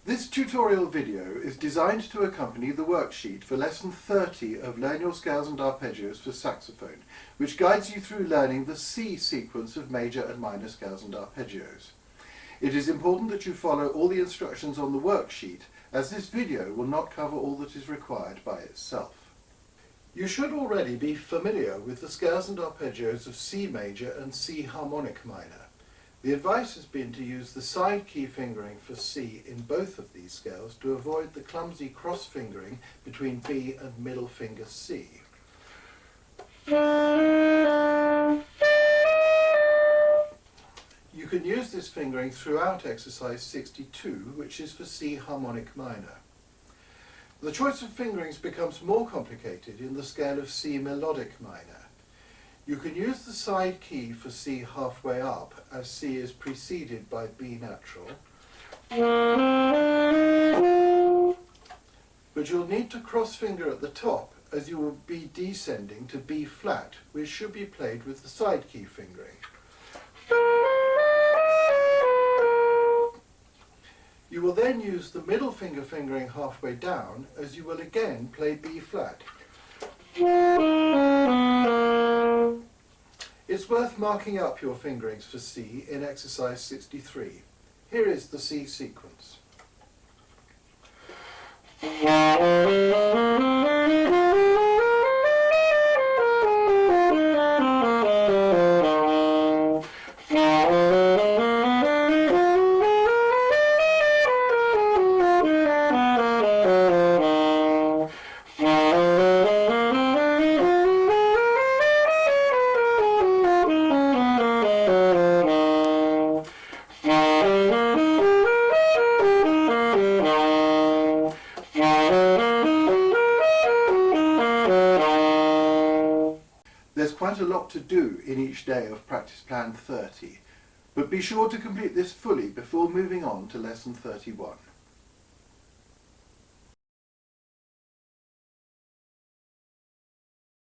This tutorial video is designed to accompany the worksheet for Lesson 30 of Learn Your Scales and Arpeggios for Saxophone, which guides you through learning the C sequence of major and minor scales and arpeggios. It is important that you follow all the instructions on the worksheet, as this video will not cover all that is required by itself. You should already be familiar with the scales and arpeggios of C major and C harmonic minor. The advice has been to use the side key fingering for C in both of these scales to avoid the clumsy cross fingering between B and middle finger C. You can use this fingering throughout exercise 62, which is for C harmonic minor. The choice of fingerings becomes more complicated in the scale of C melodic minor. You can use the side key for C halfway up, as C is preceded by B natural. But you'll need to cross finger at the top, as you will be descending to B flat, which should be played with the side key fingering. You will then use the middle finger fingering halfway down, as you will again play B flat. It's worth marking up your fingerings for C in exercise 63. Here is the C sequence. There's quite a lot to do in each day of Practice Plan 30, but be sure to complete this fully before moving on to Lesson 31.